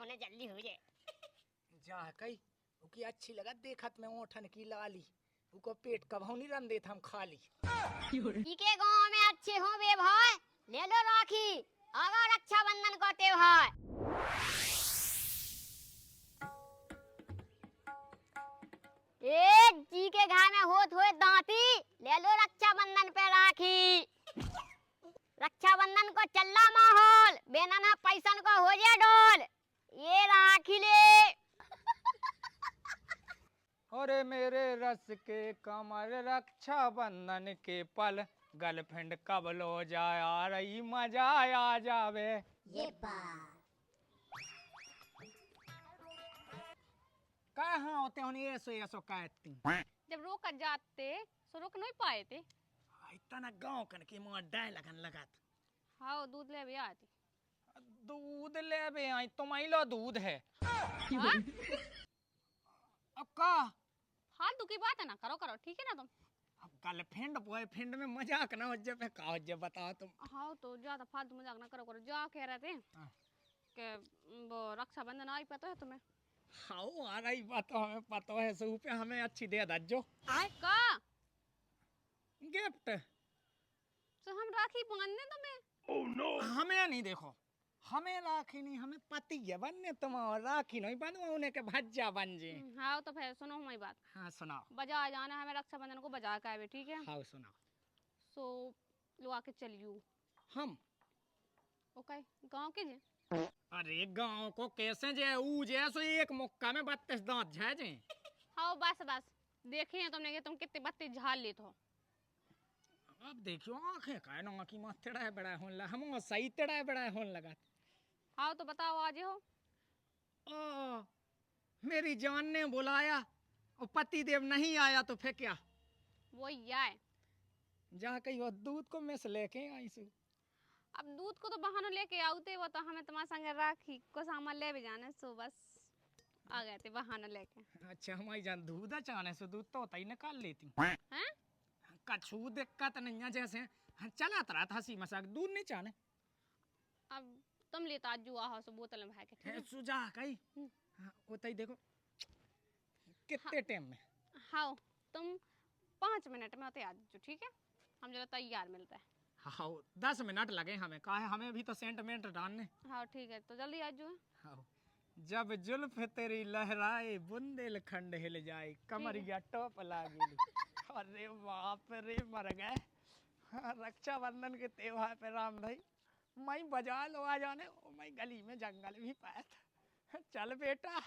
होने जल्दी हो जाए। जा कई उकी अच्छी लगा देखत में ओठन की लाली उको पेट कभौ नहीं रन देत हम खाली। के गांव में अच्छे हो बे भाई, ले लो राखी आगा रक्षाबंधन का त्योहार। एक जी के घर में होत हुए दांती, ले लो रक्षाबंधन पे राखी। रक्षाबंधन को चल्ला माहौल, बेना पैसन को हो जाए डोल, ये राखी ले। अरे मेरे रस के कमर रक्षाबंधन के पल, गर्लफ्रेंड कब लो जाए आ रही मजा आ जावे। ये बात कहाँ होते होनी ऐसो कहती जब रोक जाते सो रोक नहीं पाए थे। इतना गाँव कन की मुँह डाय लगन लगात। हाँ दूध ले भी आती। दूध ले बे आई तुम लो दूध है। हाँ? अब का फालतू की बात है ना करो करो, ठीक है ना तुम। अब गर्लफ्रेंड बॉयफ्रेंड में मजाक ना हो जब का हो जब बताओ तुम। हाँ तो ज्यादा फालतू मजाक ना करो करो। जा कह रहे थे कि वो रक्षाबंधन आई पता है तुम्हें? हाँ आ रही बात हमें पता है, सो पे हमें अच्छी दे दज्जो का गिफ्ट। तो हम राखी बांधने तुम्हें। oh, no. हमें नहीं देखो, हमें राखी नहीं, हमें पति है बनने, तुम राखी नहीं बनवा उन्हें के भज्जा बन जे। हाँ तो फिर सुनो हमारी बात। हाँ सुनाओ। बाजार जाना है हमें रक्षाबंधन को, बाजार का है ठीक है। हाँ सुनाओ। सो लो आके चलियो हम ओके गांव के जे। अरे गांव को कैसे जे ऊ जैसो एक मुक्का में 32 दांत झाए जे। हाँ बस बस देखे हैं तुमने कि तुम कितने 32 झाल लेते हो। अब देखियो आंखें का ना की मां तेड़ा बड़ा होन लगा, हम सही तेड़ा बड़ा होन लगा। हाँ तो बताओ आज हो। ओ मेरी जान ने बुलाया और पति देव नहीं आया तो फिर क्या? वही आए जा कहीं वो दूध को मिस लेके आई सु। अब दूध को तो बहाना लेके आते वो, तो हमें तुम्हारे संग राखी को सामान ले भी जाना, सो बस आ गए थे बहाना लेके। अच्छा हमारी जान दूध चाहने से दूध तो तई निकाल लेती हैं? कछु दिक्कत नहीं है, जैसे चला रहा था हंसी मजाक, दूध नहीं चाहने। अब तुम लेता आज जुआ हो सो बोतल में भर के, ठीक है? सुजा कही वो तई देखो कितने टाइम में। हाँ तुम 5 मिनट में आते आज जो, ठीक है? हम जरा तैयार मिलता है। हाँ 10 मिनट लगे हमें, कहा है हमें भी तो सेंटमेंट डालने। हाँ ठीक है तो जल्दी आज जो है। हाँ जब जुल्फ तेरी लहराए बुंदेलखंड हिल जाए कमरिया टॉप लागे। अरे बाप रे मर गए। हाँ, रक्षाबंधन के त्योहार पे राम भाई मैं बजा लो आ जाने, मैं गली में जंगल भी पाया। चल बेटा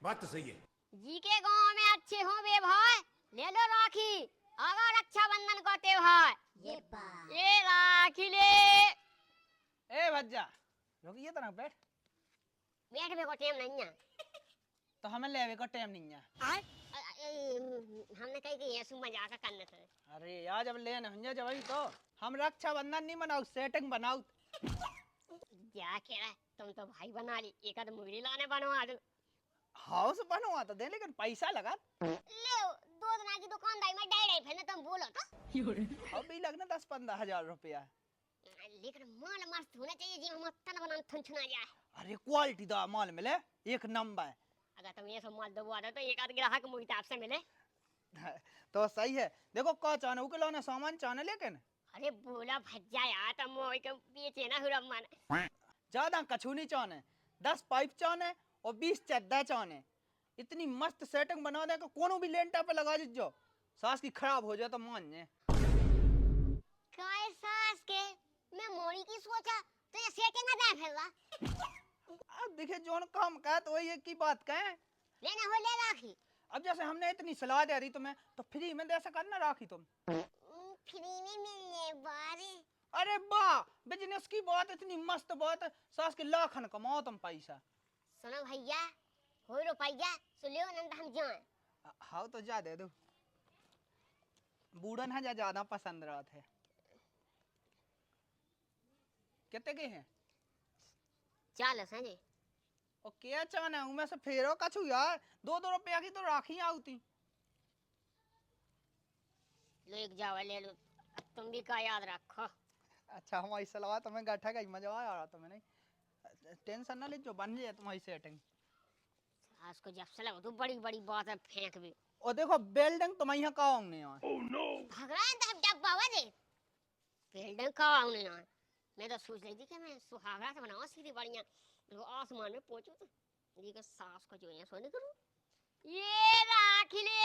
बात तो सही है। जी के गांव में अच्छे हो बे भाई, ले लो राखी आगा रक्षाबंधन का त्योहार। ये बात ये राखी ले। ए भज्जा रुकिए तरह बैठ। बैठ बे को टाइम नहीं है तो हमें लेवे का टाइम नहीं है। हमने कही कि ऐसु मजाक करने थे। अरे यार जब लेने होंगे जब ही तो हम रक्षाबंधन नहीं बनाओ, सेटिंग बनाओ। क्या कह रहा है, तुम तो भाई बना ली, एक आध मुर्गी लाने बनवा दो। हाउस बनवा तो दे लेकिन पैसा लगा ले 2 दिन की दुकानदारी में डाई फिर तुम बोलो तो अभी लगना 10-15 हजार रुपया। लेकिन माल मस्त होना चाहिए जी, हम तन बना थुनछुना जाए। अरे क्वालिटी दा माल मिले एक नंबर। अगर तुम ये सब माल दबवा दो तो एक आध ग्राहक मुझे आपसे मिले तो सही है। देखो का चाने उके लाना सामान चाने लेकिन अरे बोला भज्जा यार, तुम मोई के बेचे ना हुरम मन ज्यादा कछु नहीं चाने, 10 पाइप चाने और 20 चद्दा चाने। इतनी मस्त सेटिंग बना दे कोनो भी लेंटा पे लगा दीजो, सास की खराब हो जाए तो मान जाए। काय सास के मैं मोरी की सोचा तो ये सेटिंग ना दे फिर अब देखे जोन काम कहे तो वही एक की बात कहे लेना हो ले राखी। अब जैसे हमने इतनी सलाह दे दी तुम्हें तो फ्री में दे सका ना राखी तुम। फ्री में मिलने बारे। अरे वाह बिजनेस की बात, इतनी मस्त बात, सास के लाखन कमाओ तुम पैसा। सुनो भैया हो रुपया सुलियो नंद हम जाए। हाँ तो जा दे दो, बूढ़न है ज्यादा पसंद रहा थे। कितने के हैं? 40 है जी। और क्या चाहना है उनमें से फेरो कछु यार, 2-2 रुपया की तो राखी आती। लो एक जावा ले लो, तुम भी का याद रखो। अच्छा हमारी सलाह तुम्हें गठा गई, मजा आ रहा तुम्हें नहीं? टेंशन ना ले, जो बन जाए तुम्हारी सेटिंग। आज को जब सला तो बड़ी बड़ी बात है फेंक भी। और देखो बिल्डिंग तुम यहाँ का होंगे यार। भगवान तब डब्बा हुआ दे बिल्डिंग का आउने ना। मैं तो सोच रही थी कि मैं सुहागरा से बनाऊं सीधी बढ़िया, वो आसमान में पहुंचूं तो ये का सास को जो है सोने करूं। ये राखी ले,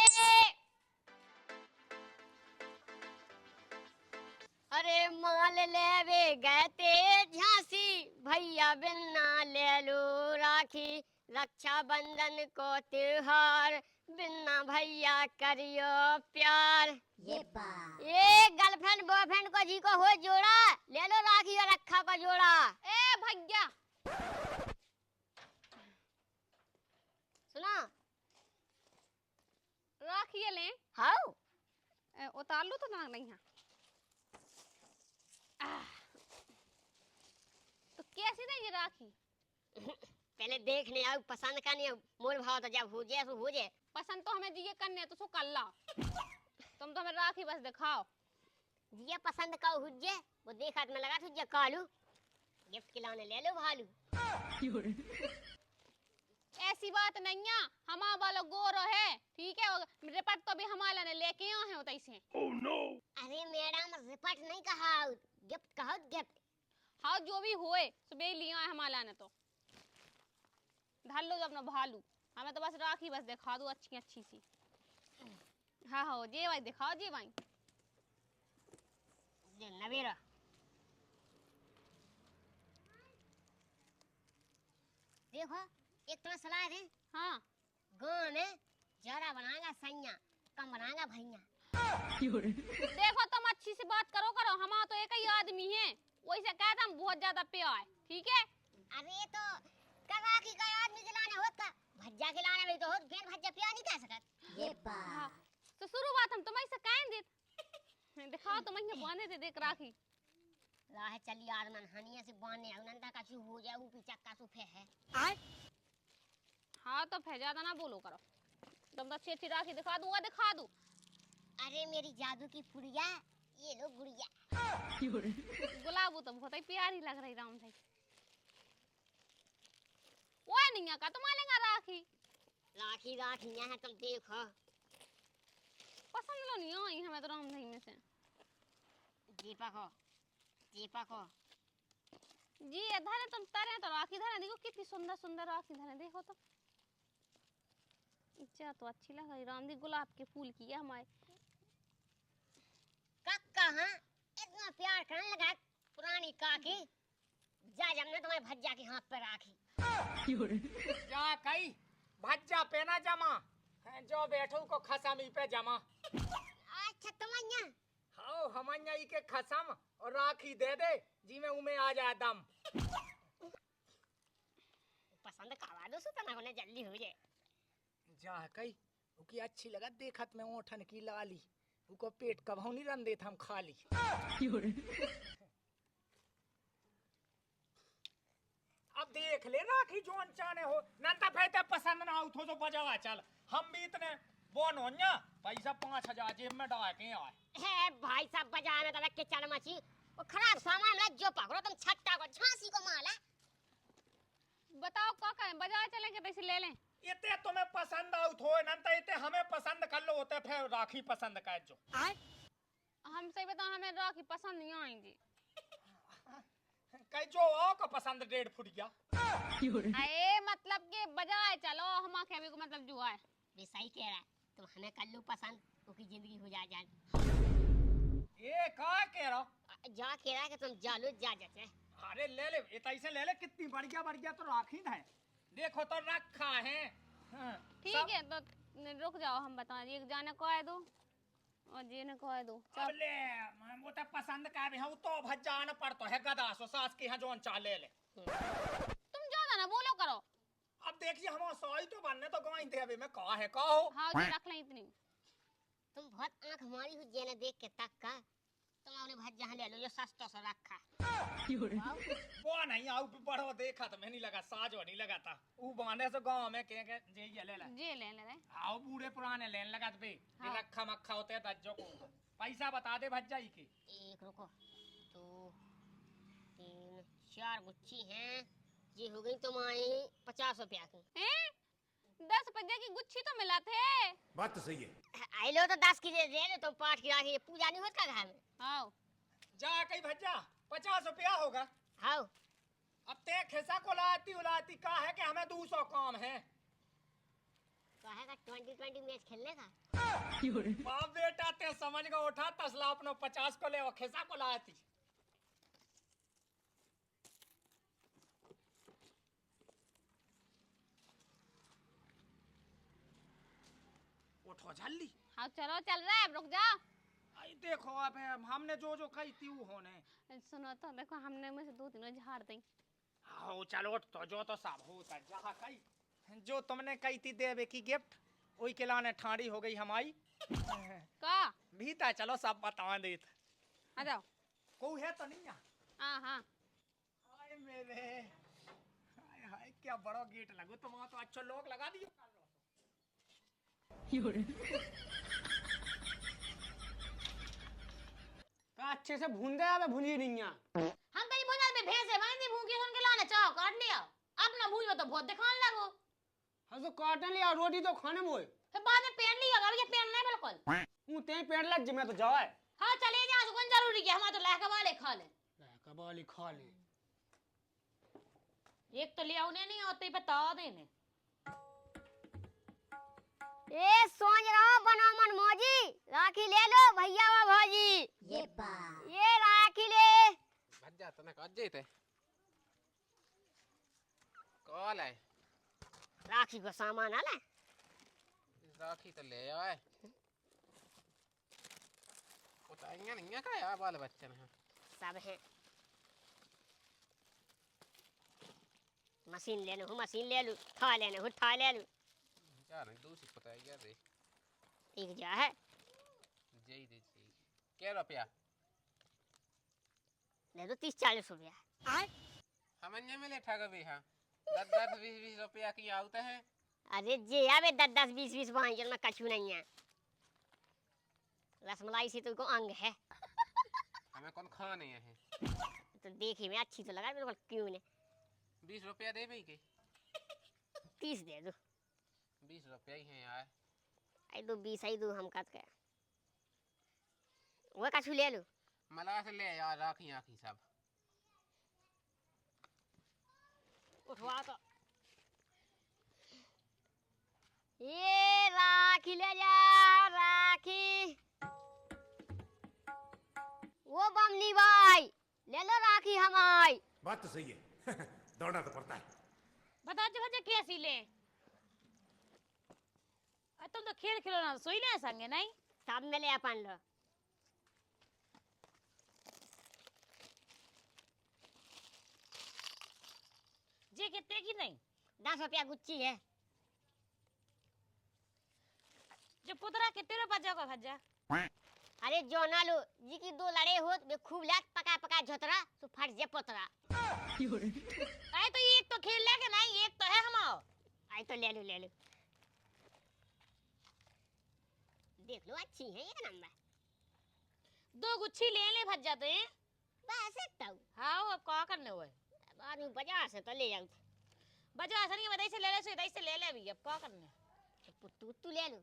अरे माल लेवे गए ते झांसी, भैया बिन्ना ले लो राखी, रक्षाबंधन को त्योहार, बिन्ना भैया करियो प्यार। ये गर्लफ्रेंड बॉयफ्रेंड को जी को हो जोड़ा, ले लो राखी और रक्षा का जोड़ा। ए भैया सुना राखी ये ले हाउ उतार लो तो ना नहीं है। तो कैसी देंगे राखी? पहले देखने आओ, पसंद करनी है, मोल भाव तो जब हो जाए सो हो जाए। पसंद तो हमें जिये करने तो सो कर ला। तुम तो हमें राखी बस दिखाओ। ये पसंद का हुज्जे वो देखा तो मैं लगा तुझे कालू गिफ्ट खिलाने ले लो भालू। ऐसी बात नहीं है, हमारा वाला गोरो है ठीक है, रिपट तो भी हमारा ने लेके आए हैं उतई से। अरे मैडम रिपट नहीं कहा, गिफ्ट कहा गिफ्ट। हाँ जो भी होए सुबह लिया है हमारा ने तो ढाल लो अपना भालू, हमें तो बस राखी बस दिखा दो अच्छी अच्छी सी। हाँ हाँ जे भाई दिखाओ जे भाई। नवीरा देखो एक तो सलाह दे। हाँ गाँव में ज्यादा बनाएगा सैया, कम बनाएगा भैया। देखो तुम अच्छी से बात करो करो, हमारा तो एक ही आदमी है, वही से कहता हम बहुत ज्यादा प्यार है ठीक है। अरे तो राखी का आदमी खिलाने होता, भज्जा खिलाने में तो होत, फिर भज्जा प्यार नहीं कह सकत। ये हाँ, तो शुरुआत हम तुम्हें से कहें दे दिखाओ तुम्हें बांधे थे देख राखी। राह चली आदमन हनिया से बांधने अनंता का चू हो जाए वो पीछा का सुफे है। हाँ तो फिर ज्यादा ना बोलो करो, तुम तो अच्छी अच्छी राखी दिखा दूंगा दिखा दूं। अरे मेरी जादू की पुड़िया, ये लो गुड़िया। गुलाबू तो बहुत ही प्यारी लग रही राम भाई। वो नहीं का तुम लेंगा राखी। राखी राखियां हैं तुम देखो। पसंद लो नहीं आई हमें तो राम भाई में से। दीपक हो जी धरे तुम तरे तो राखी धरे देखो कितनी सुंदर सुंदर राखी धरे देखो तो। इच्छा तो अच्छी लग रही राम दी, गुलाब के फूल की है हमारे। कक्का हाँ इतना प्यार करने लगा पुरानी काकी, जा जमने तुम्हारे भज्जा के हाथ पे राखी। जा कई भज्जा पे ना जमा है, जो बैठो को खसम ही पे जमा। अच्छा तुम्हारा हाँ हमन्या ही के खसम और राखी दे दे जी में उमे आ जाए दम। पसंद करवा दो सो तना होने जल्दी हो जाए। जा कई उकी अच्छी लगा देखत में ओठन की लाली, उको पेट कभौ नहीं रन देत हम खाली। अब देख ले राखी जोन चाने हो नंता फेते पसंद ना हो तो बजावा चल, हम भी इतने बोन हो न्या पैसा 5000 जेब में डाल के आए है भाई साहब बजाने तक के चल मची वो खराब सामान ला जो पकड़ो तुम छट्टा को झांसी को माला। बताओ क्या करें, बाजार चलेंगे पैसे ले लें। इते तुम्हें पसंद आउत हो नंता इते हमें पसंद कर लो होते फिर राखी पसंद कर जो। हम सही बताओ हमें राखी पसंद नहीं आएंगी। कई जो आओ का पसंद 1.5 फुट गया। अरे मतलब के बजाए चलो हम आके को मतलब जो है वे सही कह रहा है, तुम हमें कर लो पसंद उसकी जिंदगी हो जाए। ये का कह रहा जा कह रहा है कि तुम जालो जा जाते। अरे ले ले ऐसे ले ले कितनी बढ़िया बढ़िया तो राखी है देखो तो रखा है। ठीक है तो रुक जाओ हम बता एक जाने को आए दो और जी ने को आए दो। अब ले वो तो पसंद कर हम तो भजान पड़तो है गदा सो सास की है जोन चाले ले। तुम ज्यादा ना बोलो करो। अब देखिए हम सोई तो बनने तो गवाई थे अभी मैं कहा है कहो। हाँ जी रख लें इतनी। तुम बहुत आंख हमारी हो जेने देख के तक का तुम अपने भज्जा ले लो, ये सस्ता सा रखा। वो नहीं आउ बढ़ो देखा तो मैं नहीं लगा साजो नहीं लगा था ऊ बांधे से गांव में के जे ये ले ले जे ले ले आओ बूढ़े पुराने लेने लगा बे हाँ। रखा मक्खा होते है दज्जो को पैसा बता दे भज्जाई की। एक रुको 2 3 4 गुच्छी हैं ये हो गई तुम्हारी 50 रुपया की। हैं? 10 रुपये की गुच्छी तो मिला थे। बात तो सही है। आई लो तो 10 की दे दे तो 5 की राखी पूजा नहीं होता घर में। हाँ जा कहीं भज्जा 50 रुपया होगा। हाँ अब ते खिसा को लाती उलाती का है कि हमें 200 काम है। कहेगा 2020 मैच खेलने का। बाप बेटा ते समझ का उठा तसला अपनो 50 को ले वो खिसा को लाती। उठो जल्दी। हाँ चलो चल रहा है, अब रुक जाओ। आई देखो अब हमने जो जो कही थी वो होने। सुनो तो देखो, हमने में से 2 तीनों झाड़ दी। आओ चलो तो जो तो सब होता जहाँ कही जो तुमने कही थी देवे की गिफ्ट वही के लाने ठाड़ी हो गई हमारी। का भीता चलो सब बता देत। आ जाओ। को है तो नहीं यहाँ। हाँ हाँ हाय मेरे हाय हाय क्या बड़ा गेट लगो तुम तो अच्छा लोग लगा दियो। तो अच्छे से भून दे, अब भुंजी नहीं है। हम कहीं भुजा पे भैंसे बनी थी भूखी सुन के लाने चाहो काट लिया। अब ना भूजो तो बहुत दिखाने लगो। हाँ तो काटने लिया, रोटी तो खाने मोए। फिर बाद में पेन लिया अब ये पेन नहीं बिल्कुल। हूँ ते पेड़ लग जिम्मे तो जाए। हाँ चले जा सुकून जरूरी है हमारे तो लहका वाले खा ले। कबाली खा ले। एक तो लिया उन्हें नहीं होते बता देने। ए सोच रहा बनो मन मौजी राखी ले लो भैया व भौजी। ये राखी ले। भज्जा तने कज जेते कॉल है राखी को सामान आला राखी तो ले आए उताइयां नहीं है का यार बाल बच्चन है सब है। मशीन ले लो मशीन ले लो था लेने हो था ले लो। क्या नहीं दूसरी पता है यार रे एक जा है जय दे जी क्या रुपया ले दो 30-40 रुपया। हमें मिले ठग भी हाँ 10-20 रुपया की आउट है। अरे जे आवे 10-20 भाई में कछु नहीं है। रसमलाई से तो को अंग है। हमें कौन खाने हैं तो देखी में अच्छी तो लगा बिल्कुल क्यों ने 20 रुपया दे भाई के 30 दे दो। 20 रुपया ही है यार। आई दो 20 आई दो हम कत के वो कछु ले लो। मला से ले यार राखी आखी सब उठवा तो ये राखी ले जा राखी। वो बमनी भाई ले लो राखी हमारी। बात तो सही है। दौड़ना तो पड़ता है। बता जो भज्जा कैसी ले। तुम तो खेल खिलौना सोई ले संगे नहीं। सब मिले अपन लो। जे कितने की नहीं 10 रुपया गुच्ची है। जो पुतरा कितने रुपया जाओगा भज्जा। अरे जो ना लो जी की 2 लड़े हो बे खूब लात पका पका झोतरा तो फट जे पोतरा। अरे तो एक तो खेल लेके नहीं एक तो है हमाओ। आई तो ले लो देख लो अच्छी है एक नंबर। 2 गुच्छी ले भज्जा तो ये बस सकता हूँ। हाँ अब क्या करने हुए बाद में बाजार से तो ले जाऊँ। बजा असर नहीं से ले ले सो से ले ले भी अब क्या करने। तू ले लो।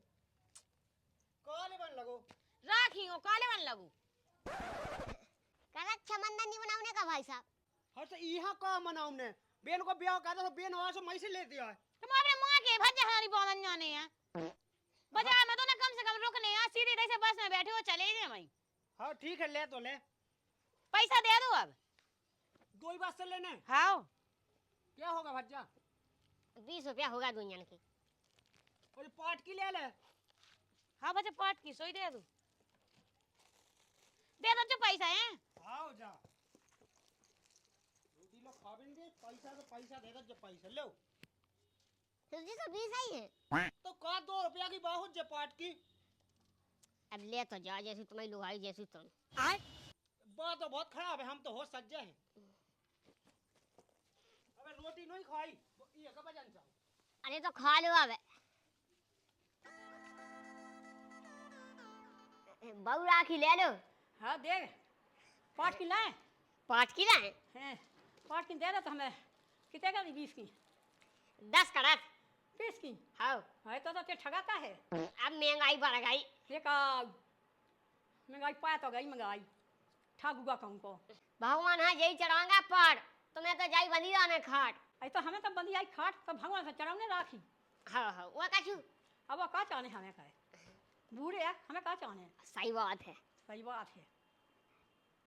कॉल बन लगो राखी हो काले बन लगू। कल रक्षाबंधन नहीं बनाने का भाई साहब। हाँ तो यहाँ का मनाऊ ने बेन को ब्याह करा तो बेन आवाज मैं से ले दिया है। तुम्हारे माँ के भज्जा हमारी बोलन जाने हैं। बाजार में तो ना कम से कम रुकने यहाँ सीधे से बस में बैठे हो चले जाए भाई। हाँ ठीक है ले तो ले। पैसा दे दो अब 2 ही बात से लेने। हाँ क्या होगा भज्जा। 20 रुपया होगा दुनिया की। और पाट की ले ले। हाँ बच्चे पाट की सोई दे दो जो पैसा है। आओ जा रोटी लो खावेंगे पैसा तो पैसा दे दो जो पैसा लो। तो जी तो 20 ही है। तो का 2 रुपया की बहुत जे पाट की। अब ले तो जा जैसी तुम्हारी लुगाई जैसी तुम। बात तो बहुत खराब है हम तो हो सज्जे हैं। अबे रोटी नहीं खाई ये कब जान चाहो। अरे तो खा लो अब। बहु राखी ले लो। हाँ दे पाट की लाए 5 की लाए। हैं पाट की दे दो तो हमें कितने का दी 20 की 10 कड़क 20 की हाँ है तो ते ठगा का है अब महंगाई बढ़ गई ये का महंगाई पाया तो गई महंगाई ठगुआ कहूँ को भगवान हाँ यही चढ़ाऊंगा पर तुम्हें तो जाई बंदी जाने खाट आई तो हमें तो बंदी आई खाट तो भगवान से चढ़ावने राखी हाँ हाँ वो कछु अब वो का चाहने हमें का है बूढ़े है हमें का चाहने सही बात है सही बात है